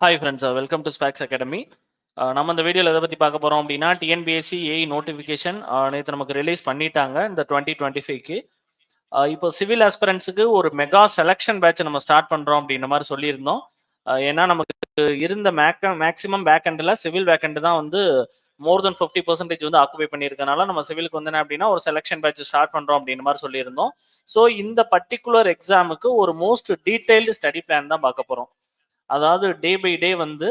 Hi friends, welcome to Spox Academy. நம்ம இந்த வீடியோவில் எதை பற்றி பார்க்க போகிறோம் அப்படின்னா, டிஎன்பிஎஸ்சி ஏஇ நோட்டிஃபிகேஷன் நேற்று நமக்கு ரிலீஸ் பண்ணிட்டாங்க இந்த 2025க்கு. இப்போ சிவில் ஆஸ்பிரன்ஸுக்கு ஒரு மெகா செலெக்ஷன் பேட்ச் நம்ம ஸ்டார்ட் பண்ணுறோம் அப்படின்ற மாதிரி சொல்லியிருந்தோம். ஏன்னா நமக்கு இருந்த மேக்ஸிமம் பேக் எண்டில் சிவில் பேக் எண்டு தான் வந்து மோர் தென் 50% வந்து ஆக்குபை பண்ணியிருக்கனால நம்ம சிவிலுக்கு வந்து அப்படின்னா ஒரு செலெக்ஷன் பேட்ச் ஸ்டார்ட் பண்ணுறோம் அப்படின்ற மாதிரி சொல்லியிருந்தோம். ஸோ இந்த பர்டிகுலர் எக்ஸாமுக்கு ஒரு மோஸ்ட் டீடைல்டு ஸ்டடி பிளான் தான் பார்க்க போகிறோம். அதாவது டே பை டே வந்து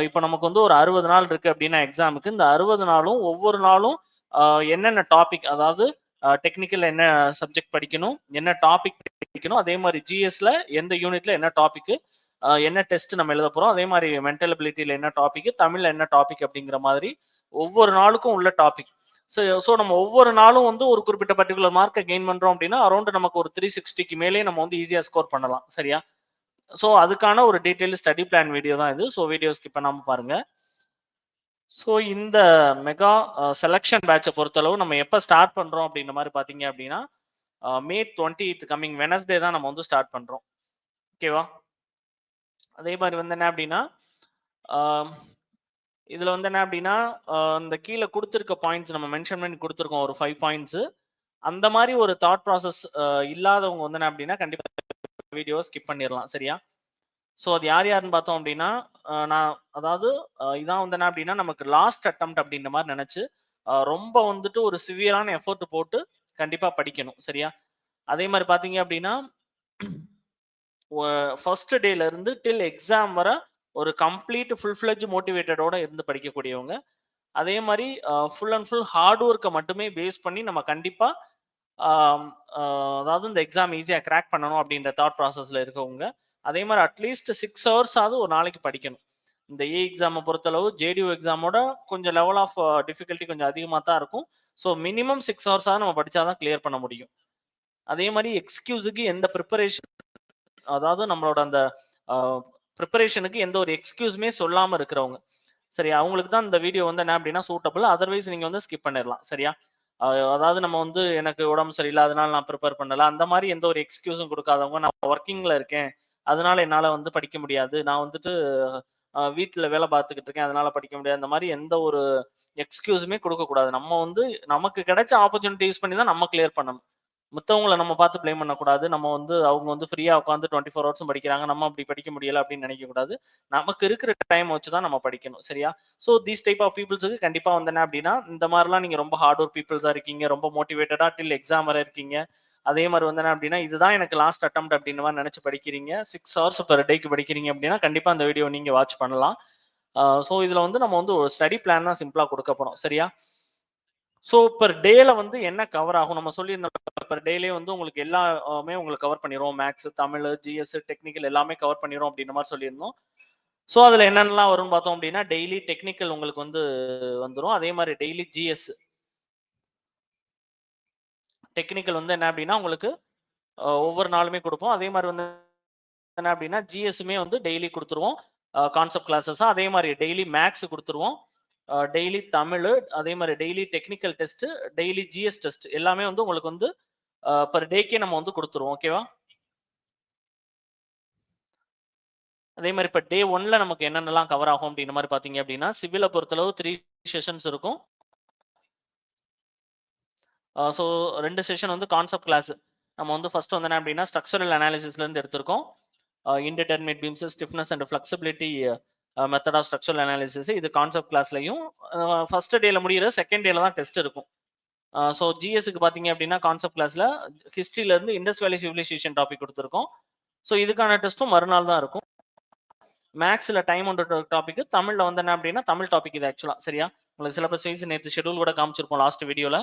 இப்போ நமக்கு வந்து ஒரு 60 நாள் இருக்கு அப்படின்னா எக்ஸாமுக்கு, இந்த 60 நாளும் ஒவ்வொரு நாளும் என்னென்ன டாபிக், அதாவது டெக்னிக்கல் என்ன சப்ஜெக்ட் படிக்கணும், என்ன டாபிக் படிக்கணும், அதே மாதிரி ஜிஎஸ்ல எந்த யூனிட்ல என்ன டாபிக், என்ன டெஸ்ட் நம்ம எழுத போறோம், அதே மாதிரி மென்டல் அபிலிட்டியில என்ன டாபிக், தமிழ்ல என்ன டாபிக் அப்படிங்கிற மாதிரி ஒவ்வொரு நாளுக்கும் உள்ள டாபிக். ஸோ நம்ம ஒவ்வொரு நாளும் வந்து ஒரு குறிப்பிட்ட பர்டிகுலர் மார்க்கை கெயின் பண்றோம் அப்படின்னா அரௌண்ட் நமக்கு ஒரு 360க்கு மேலே நம்ம வந்து ஈஸியா ஸ்கோர் பண்ணலாம். சரியா? ஸோ அதுக்கான ஒரு டீட்டெயில் ஸ்டடி பிளான் வீடியோ தான் இது. ஸோ வீடியோ ஸ்கிப் பண்ணாம பாருங்க. ஸோ இந்த மெகா செலெக்ஷன் பேட்சை பொறுத்தளவு நம்ம எப்போ ஸ்டார்ட் பண்றோம் அப்படின்ற மாதிரி பார்த்தீங்க அப்படின்னா, மே 20th கம்மிங் வெனஸ்டே தான் நம்ம வந்து ஸ்டார்ட் பண்றோம். ஓகேவா? அதே மாதிரி வந்து என்ன அப்படின்னா, இதுல வந்து என்ன அப்படின்னா, இந்த கீழே கொடுத்துருக்க பாயிண்ட்ஸ் நம்ம மென்ஷன் பண்ணி கொடுத்துருக்கோம் ஒரு 5 பாயிண்ட்ஸ். அந்த மாதிரி ஒரு தாட் ப்ராசஸ் இல்லாதவங்க வந்து என்ன அப்படின்னா கண்டிப்பா வீடியோ ஸ்கிப் பண்ணிடலாம். சரியா? ஸோ அது யார் யாருன்னு பார்த்தோம் அப்படின்னா, நான் அதாவது இதான் வந்து என்ன அப்படின்னா நமக்கு லாஸ்ட் அட்டெம்ப்ட் அப்படின்ற மாதிரி நினைச்சு ரொம்ப வந்துட்டு ஒரு சிவியரான எஃபோர்ட் போட்டு கண்டிப்பா படிக்கணும். சரியா? அதே மாதிரி பார்த்தீங்க அப்படின்னா ஃபர்ஸ்ட் டேல இருந்து டில் எக்ஸாம் வர ஒரு கம்ப்ளீட் ஃபுல் ஃபிளெஜ் மோட்டிவேட்டடோட இருந்து படிக்கக்கூடியவங்க. அதே மாதிரி ஃபுல் அண்ட் ஃபுல் ஹார்ட் ஒர்க்கை மட்டுமே பேஸ் பண்ணி நம்ம கண்டிப்பா அதாவது இந்த எக்ஸாம் ஈஸியா கிராக் பண்ணணும் அப்படின்ற தாட் ப்ராசஸ்ல இருக்கவங்க. அதே மாதிரி அட்லீஸ்ட் 6 ஹவர்ஸ் ஆகுது ஒரு நாளைக்கு படிக்கணும். இந்த ஏ எக்ஸாமை பொறுத்தளவு ஜேடியூ எக்ஸாமோட கொஞ்சம் லெவல் ஆஃப் டிஃபிகல்ட்டி கொஞ்சம் அதிகமாக தான் இருக்கும். ஸோ மினிமம் 6 ஹவர்ஸ் ஆகுது நம்ம படிச்சாதான் கிளியர் பண்ண முடியும். அதே மாதிரி எக்ஸ்கியூஸுக்கு எந்த ப்ரிப்பரேஷன், அதாவது நம்மளோட அந்த ப்ரிப்பரேஷனுக்கு எந்த ஒரு எக்ஸ்கியூஸுமே சொல்லாம இருக்கிறவங்க, சரியா, அவங்களுக்கு தான் இந்த வீடியோ வந்து என்ன அப்படின்னா சூட்டபிள். அதர்வைஸ் நீங்க வந்து ஸ்கிப் பண்ணிடலாம். சரியா? அதாவது நம்ம வந்து எனக்கு உடம்பு சரியில்லை அதனால நான் ப்ரிப்பேர் பண்ணல, அந்த மாதிரி எந்த ஒரு எக்ஸ்கியூஸும் கொடுக்காதவங்க, நான் ஒர்க்கிங்ல இருக்கேன் அதனால என்னால வந்து படிக்க முடியாது, நான் வந்துட்டு வீட்டுல வேலை பார்த்துக்கிட்டு இருக்கேன் அதனால படிக்க முடியாது, அந்த மாதிரி எந்த ஒரு எக்ஸ்கியூஸுமே கொடுக்க கூடாது. நம்ம வந்து நமக்கு கிடைச்ச ஆப்பர்ச்சுனிட்டி யூஸ் பண்ணி தான் நம்ம கிளியர் பண்ணணும். மத்தவங்கள நம்ம பார்த்து ப்ளேம் பண்ணக்கூடாது. நம்ம வந்து அவங்க வந்து ஃப்ரீயா உட்காந்து 24 ஹவர்ஸும் படிக்கிறாங்க, நம்ம அப்படி படிக்க முடியல அப்படின்னு நினைக்க கூடாது. நமக்கு இருக்கிற டைம் வச்சு தான் நம்ம படிக்கணும். சரியா? ஸோ தீஸ் டைப் ஆஃப் பீப்புள்ஸுக்கு கண்டிப்பா வந்து என்ன அப்படின்னா, இந்த மாதிரிலாம் நீங்க ரொம்ப ஹார்ட் ஒர்க் பீப்புள்ஸா இருக்கீங்க, ரொம்ப மோட்டிவேட்டடா டில் எக்ஸாம் வரை இருக்கீங்க, அதே மாதிரி வந்து என்ன அப்படின்னா இதுதான் எனக்கு லாஸ்ட் அட்டெம்ப்ட் அப்படின்னு மாதிரி நினைச்சு படிக்கிறீங்க, 6 ஹவர்ஸ் பெர் டேக்கு படிக்கிறீங்க அப்படின்னா கண்டிப்பா அந்த வீடியோ நீங்க வாட்ச் பண்ணலாம். ஸோ இதுல வந்து நம்ம வந்து ஒரு ஸ்டடி பிளான் தான் சிம்பிளா கொடுக்க போறோம். சரியா? ஸோ பெர் டேல வந்து என்ன கவர் ஆகும் நம்ம சொல்லியிருந்தோம். பெர் டேலே வந்து உங்களுக்கு எல்லாமே உங்களுக்கு கவர் பண்ணிடுவோம். மேக்ஸ், தமிழ், ஜிஎஸ், டெக்னிக்கல் எல்லாமே கவர் பண்ணிடுவோம் அப்படின்ற மாதிரி சொல்லியிருந்தோம். ஸோ அதுல என்னென்னலாம் வரும்னு பார்த்தோம் அப்படின்னா, டெய்லி டெக்னிக்கல் உங்களுக்கு வந்து வந்துடும். அதே மாதிரி டெய்லி ஜிஎஸ் டெக்னிக்கல் வந்து என்ன அப்படின்னா உங்களுக்கு ஒவ்வொரு நாளுமே கொடுப்போம். அதே மாதிரி வந்து என்ன அப்படின்னா ஜிஎஸ்மே வந்து டெய்லி கொடுத்துருவோம் கான்செப்ட் கிளாஸஸா. அதே மாதிரி டெய்லி மேக்ஸ் கொடுத்துருவோம், டெய்லி தமிழ், அதே மாதிரி daily technical test, daily GS test எல்லாமே வந்து உங்களுக்கு வந்து பர் டேக்கே நம்ம வந்து கொடுத்துருவோம். ஓகேவா? அதே மாதிரி இப்போ டே 1ல நமக்கு என்னென்னலாம் கவர் ஆகும் அப்படின்ற மாதிரி பார்த்தீங்க அப்படின்னா, சிவிலை பொறுத்தளவு 3 செஷன்ஸ் இருக்கும். ஸோ 2 செஷன் வந்து கான்செப்ட் கிளாஸ். நம்ம வந்து ஃபர்ஸ்ட் வந்து என்ன அப்படின்னா ஸ்ட்ரக்சரல் அனாலிசிஸ்ல இருந்து எடுத்திருக்கோம். Indeterminate beams, stiffness and flexibility method of structural analysis, இது கான்செப்ட் கிளாஸ்லையும் ஃபர்ஸ்ட் டேல முடிகிற செகண்ட் டேல தான் டெஸ்ட் இருக்கும். ஸோ ஜிஎஸ்க்கு பார்த்தீங்க அப்படின்னா கான்செப்ட் கிளாஸ்ல ஹிஸ்ட்ரியில இருந்து இண்டஸ் வேலி சிவிலைசேஷன் டாபிக் கொடுத்துருக்கோம். ஸோ இதுக்கான டெஸ்ட்டும் மறுநாள் தான் இருக்கும். மேக்ஸ்ல டைம் ஒன்ற டாபிக், தமிழ்ல வந்து என்ன அப்படின்னா தமிழ் டாபிக் இது ஆக்சுவலா. சரியா? உங்களுக்கு சிலபஸ் வைஸ் நேற்று ஷெடியூல் கூட காமிச்சிருப்போம் லாஸ்ட் வீடியோல.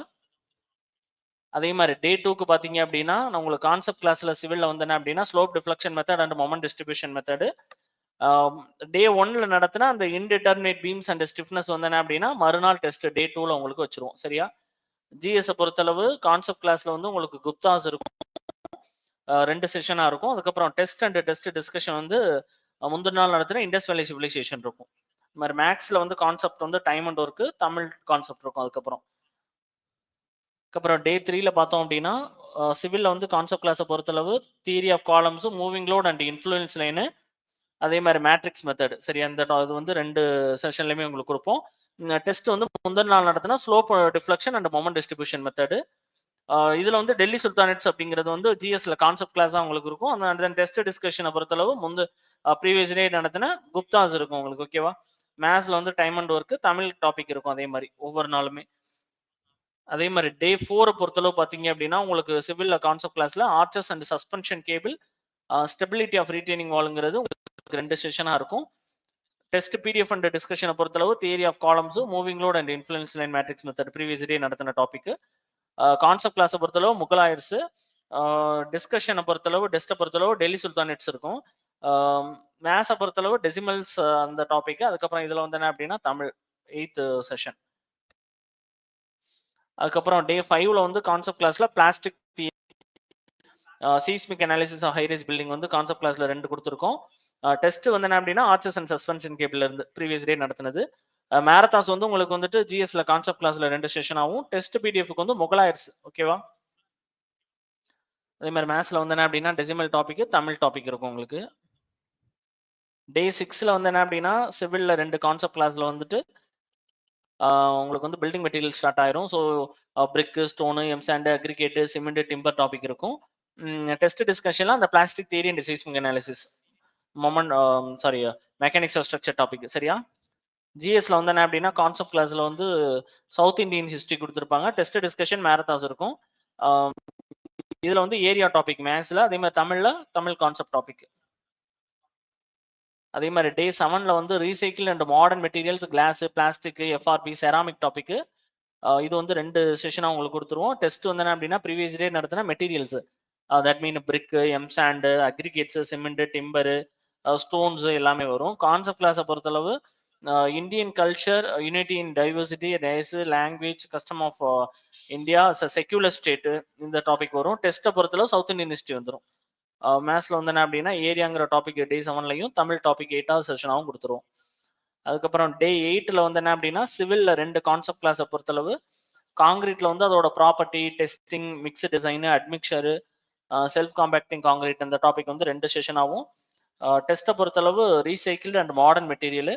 அதே மாதிரி டே 2க்கு பார்த்தீங்க அப்படின்னா நான் உங்களுக்கு கான்செப்ட் கிளாஸ்ல சிவில்ல வந்து என்ன அப்படின்னா slope deflection method and moment distribution method. Day 1ல நடத்தினா அந்த இன்டிடெர்மினேட் பீம்ஸ் அண்ட் ஸ்டிஃப்னஸ் வந்து என்ன அப்படின்னா மறுநாள் டெஸ்ட் டே 2ல உங்களுக்கு வச்சிருவோம். சரியா? ஜிஎஸ் பொறுத்தளவு கான்செப்ட் கிளாஸ்ல வந்து உங்களுக்கு குப்தாஸ் இருக்கும், 2 செஷனா இருக்கும். அதுக்கப்புறம் டெஸ்ட் அண்ட் டெஸ்ட் டிஸ்கஷன் வந்து முந்தின நாள் நடத்தின இண்டஸ் வேலி சிவிலைசேஷன் இருக்கும். இந்த மாதிரி மேக்ஸ்ல வந்து கான்செப்ட் வந்து time and work, Tamil concept இருக்கும். அதுக்கப்புறம் டே 3ல பார்த்தோம் அப்படின்னா சிவில்ல வந்து கான்செப்ட் கிளாஸை பொறுத்தளவு theory of columns, moving load and influence line, அதே மாதிரி மேட்ரிக்ஸ் மெத்தட் சரியா, இந்த இது வந்து 2 செஷன்லயுமே உங்களுக்கு கொடுப்போம். டெஸ்ட் வந்து முந்தின நாள் நடத்தினா slope deflection and moment distribution method. இதுல வந்து டெல்லி சுல்தானேட்ஸ் அப்படிங்கிறது வந்து ஜிஎஸ்ல கான்செப்ட் கிளாஸா உங்களுக்கு இருக்கும். அந்த டெஸ்ட் டிஸ்கஷனை பொறுத்தளவு ப்ரீவியஸ் டே நடத்தின குப்தாஸ் இருக்கும் உங்களுக்கு. ஓகேவா? மேத்ஸ்ல வந்து time and work, Tamil topic இருக்கும் அதே மாதிரி ஒவ்வொரு நாளுமே. அதே மாதிரி டே 4 பொறுத்தளவு பாத்தீங்க அப்படின்னா உங்களுக்கு சிவில் கான்செப்ட் கிளாஸ்ல arches and suspension cable, stability of retaining வால்ங்கிறது உங்களுக்கு 2 செஷனா இருக்கும். டெஸ்ட் பிடிஎஃப் அண்ட் டிஸ்கஷனை பொறுத்தளவு theory of columns, moving load and influence line matrix method previous day நடத்தின டாபிக். கான்செப்ட் கிளாஸை பொறுத்தளவு முகலாயர்ஸ், டிஸ்கஷனை பொறுத்தளவு டெஸ்ட்டை பொறுத்தளவு டெல்லி சுல்தானேட்ஸ் இருக்கும். மேத்ஸை பொறுத்தளவு டெசிமல்ஸ் அந்த டாபிக். அதுக்கப்புறம் இதுல வந்து என்ன அப்படின்னா தமிழ் 8th செஷன். அதுக்கப்புறம் டே 5ல வந்து கான்செப்ட் கிளாஸ்ல plastic seismic analysis of high rise building வந்து கான்செப்ட் கிளாஸ்ல 2 கொடுத்துருக்கோம். டெஸ்ட் வந்து என்ன அப்படின்னா ஆர்ச்சஸ் அண்ட் சஸ்பென்ஷன் கேபிள்ல இருந்து ப்ரீவியஸ் டே நடத்தினது. மேரத்தாஸ் வந்து உங்களுக்கு வந்துட்டு ஜிஎஸ்ல கான்செப்ட் கிளாஸ்ல 2 செஷன் ஆகும். டெஸ்ட் பிடிஎஃப்க்கு வந்து முகலாயர்ஸ். ஓகேவா? அதே மாதிரி மேத்ஸ்ல வந்து என்ன அப்படின்னா டெசிமல் டாபிக், தமிழ் டாபிக் இருக்கும் உங்களுக்கு. டே 6ல வந்து என்ன அப்படின்னா சிவில்ல 2 கான்செப்ட் கிளாஸ்ல வந்துட்டு உங்களுக்கு வந்து பில்டிங் மெட்டீரியல் ஸ்டார்ட் ஆயிரும். So brick, stone, M sand, aggregate, cement, timber topic இருக்கும். டெஸ்ட் டிஸ்கஷன்ல அந்த plastic theory and seismic analysis, moment sorry mechanics of structure topic. சரியா? ஜிஎஸ்ல வந்து என்ன அப்படின்னா கான்செப்ட் கிளாஸ்ல வந்து சவுத் இந்தியன் ஹிஸ்டரி கொடுத்துருப்பாங்க. டெஸ்ட் டிஸ்கஷன் மேரத்தாஸ் இருக்கும். இதுல வந்து ஏரியா டாபிக் மேத்ஸ்ல, அதே மாதிரி தமிழ்ல தமிழ் கான்செப்ட் டாபிக். அதே மாதிரி டே 7ல வந்து recycle and modern materials, glass, plastic, FRP, ceramic topic. இது வந்து 2 செஷனா உங்களுக்கு கொடுத்துருவோம். டெஸ்ட் வந்து என்ன அப்படின்னா ப்ரீவியஸ் டே நடத்தின materials, that mean brick, M sand, aggregates, cement, timber, stones எல்லாமே வரும். கான்செப்ட் கிளாஸை பொறுத்தளவு Indian culture, unity in diversity, race, language, custom of India, secular state, இந்த டாபிக் வரும். டெஸ்ட்டை பொறுத்தளவு சவுத் இந்தியன் ஹிஸ்டரி வந்துடும். மேத்ஸ்ல வந்து என்ன அப்படின்னா ஏரியாங்கிற டாபிக் டே 7லையும் தமிழ் டாபிக் 8வது செஷனாகவும் கொடுத்துருவோம். அதுக்கப்புறம் டே 8ல வந்து என்ன அப்படின்னா சிவில்ல 2 கான்செப்ட் கிளாஸை பொறுத்தளவு காங்கிரீட்ல வந்து அதோட property, testing, mix design, admixture, self compacting concrete, அந்த டாபிக் வந்து 2 செஷனாகவும். டெஸ்ட்டை பொறுத்தளவு recycled and modern material,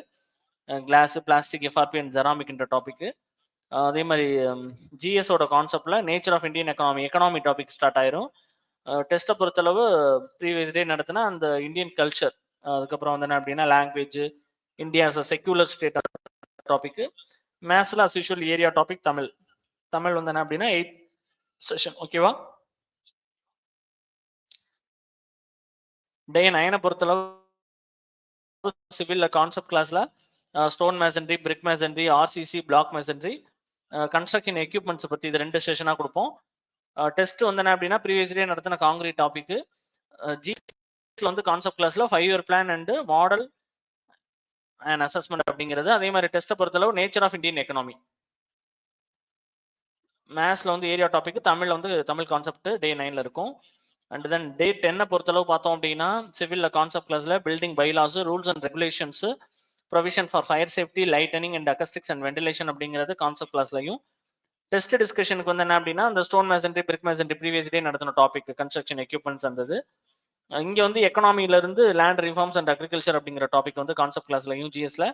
glass, plastic, FRP and ஜெராமிக்ன்ற டாபிக். அதே மாதிரி ஜிஎஸோட கான்செப்ட்ல nature of Indian economy topic start ஆயிரும். டெஸ்ட்டை பொறுத்தளவு ப்ரீவியஸ் டே நடத்தினா அந்த இந்தியன் கல்ச்சர், அதுக்கப்புறம் வந்து என்ன அப்படின்னா language, India secular state topic. மேத்ஸ்ல as usual area topic Tamil. Tamil வந்து என்ன அப்படின்னா 8th செஷன். ஓகேவா? டே 9 பொறுத்தளவு சிவில்ல கான்செப்ட் கிளாஸ்ல stone masonry, brick masonry, RCC, block masonry, construction equipments பத்தி இது 2 செஷனா கொடுப்போம். டெஸ்ட் வந்து என்ன அப்படின்னா ப்ரீவியஸ் டே நடத்தின காங்கிரீட் டாபிக். ஜிஎஸ்ல வந்து கான்செப்ட் கிளாஸ்ல 5 year plan and model and assessment அப்படிங்கிறது. அதே மாதிரி டெஸ்ட்டை பொறுத்தளவு நேச்சர் ஆஃப் இந்தியன் எக்கனாமி. மேத்ஸ்ல வந்து ஏரியா டாபிக், தமிழ்ல வந்து தமிழ் கான்செப்ட் டே 9ல இருக்கும். அண்ட் தென் டே 10 பொறுத்தளவு பார்த்தோம் அப்படின்னா சிவில்ல கான்செப்ட் கிளாஸ்ல building bylaws, rules and regulations, provision for fire safety, lighting and acoustics and ventilation அப்படிங்கிறது கான்செப்ட் கிளாஸ்லையும். டெஸ்ட் டிஸ்கஷனுக்கு வந்து என்ன அப்படின்னா அந்த stone masonry, brick masonry previous day நடத்தின டாபிக், கன்ஸ்ட்ரக்ஷன் எக்யூப்மெண்ட்ஸ் இருந்தது. இங்க வந்து எக்கனாமில இருந்து லேண்ட் ரிஃபார்ம்ஸ் அண்ட் அக்ரிகல்ச்சர் அப்படிங்கிற டாபிக் வந்து கான்செப்ட் கிளாஸ்லையும் ஜிஎஸ்ல.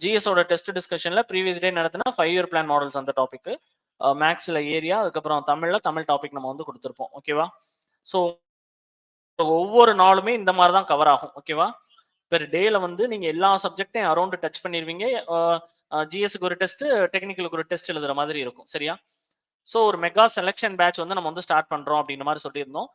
ஜிஎஸோட டெஸ்ட் டிஸ்கஷன்ல ப்ரீவியஸ் டே நடத்தினா 5 இயர் பிளான் மாடல்ஸ் அந்த டாபிக். மேக்ஸ்ல ஏரியா, அதுக்கப்புறம் தமிழ்ல தமிழ் டாபிக் நம்ம வந்து கொடுத்துருப்போம். ஓகேவா? ஸோ ஒவ்வொரு நாளுமே இந்த மாதிரி தான் கவர் ஆகும். ஓகேவா? பெர் டேல வந்து நீங்க எல்லா சப்ஜெக்டையும் அரௌண்ட் டச் பண்ணிடுவீங்க. ஜிஎஸ்க்கு ஒரு டெஸ்ட், டெக்னிக்கலுக்கு ஒரு டெஸ்ட் எழுதுற மாதிரி இருக்கும். சரியா? ஸோ ஒரு மெகா செலெக்ஷன் பேட்ச் வந்து நம்ம வந்து ஸ்டார்ட் பண்றோம் அப்படின்ற மாதிரி சொல்லியிருந்தோம்.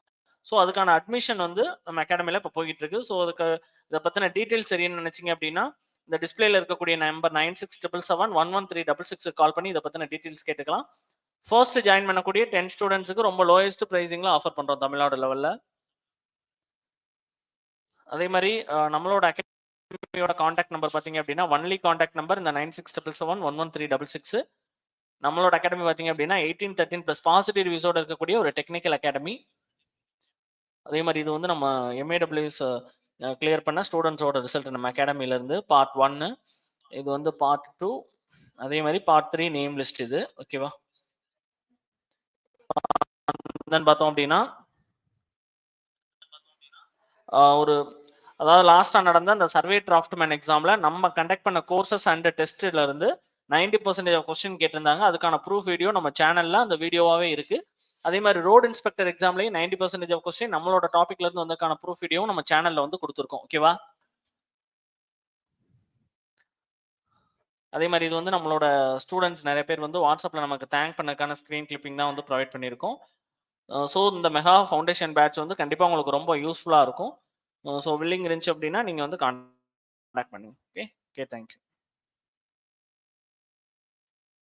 ஸோ அதுக்கான அட்மிஷன் வந்து நம்ம அகாடமில இப்போ போயிட்டு இருக்கு. ஸோ அதுக்கு இதை பத்தின டீடைல்ஸ் தெரியும்னு நினைச்சீங்க அப்படின்னா இந்த டிஸ்பிளேல இருக்கக்கூடிய நம்பர் 9677711366 கால் பண்ணி இதை பத்தின டீடைல்ஸ் கேட்டுக்கலாம். ஃபர்ஸ்ட் ஜாயின் பண்ணக்கூடிய 10 ஸ்டூடெண்ட்ஸுக்கு ரொம்ப லோயஸ்ட் பிரைசிங்ல ஆஃபர் பண்றோம் தமிழ்நாடு லெவல்ல. அதே மாதிரி நம்மளோட அகாடமியோட கான்டாக்ட் நம்பர் பாத்தீங்க அப்படின்னா ஒன்லி கான்டாக்ட் நம்பர் இந்த 9677711366. நம்மளோட அகாடமி பாத்தீங்க அப்படின்னா 1813 பிளஸ் பாசிட்டிவ் ரிவ்யூஸோட இருக்கக்கூடிய ஒரு டெக்னிக்கல் அகாடமி. அதே மாதிரி இது வந்து நம்ம எம்ஏடபிள்யூஎஸ் கிளியர் பண்ண ஸ்டூடெண்ட்ஸோட ரிசல்ட் நம்ம அகாடமில இருந்து பார்ட் 1, இது வந்து பார்ட் 2, அதே மாதிரி பார்ட் 3 நேம் லிஸ்ட் இது. ஓகேவா? பார்த்தோம் அப்படின்னா ஒரு அதாவது லாஸ்டா நடந்த அந்த சர்வே டிராஃப்ட்மேன் எக்ஸாம்ல நம்ம கண்டக்ட் பண்ண கோர்சஸ் அண்ட் டெஸ்ட்ல இருந்து 90% ஆஃப் கொஸ்டின் கேட்டிருந்தாங்க. அதுக்கான ப்ரூஃப் வீடியோ நம்ம சேனல்ல அந்த வீடியோவாவே இருக்கு. அதே மாதிரி ரோட் இன்ஸ்பெக்டர் எக்ஸாம்லயும் 90% ஆஃப் கொஸ்டின் நம்மளோட டாபிக்ல இருந்து வந்ததுக்கான ப்ரூஃப் வீடியோவும் நம்ம சேனல்ல வந்து கொடுத்துருக்கோம். ஓகேவா? அதே மாதிரி இது வந்து நம்மளோட ஸ்டூடெண்ட்ஸ் நிறைய பேர் வந்து வாட்ஸ்அப்ல நமக்கு தேங்க் பண்ணதுக்கான ஸ்கிரீன் கிளிப்பிங் தான் வந்து ப்ரொவைட் பண்ணியிருக்கோம். ஸோ இந்த மெகா ஃபவுண்டேஷன் பேட்ச் வந்து கண்டிப்பா உங்களுக்கு ரொம்ப யூஸ்ஃபுல்லா இருக்கும். ஸோ வில்லிங் இருந்துச்சு அப்படின்னா நீங்க வந்து கான்டாக்ட் பண்ணுங்க. Okay, thank you.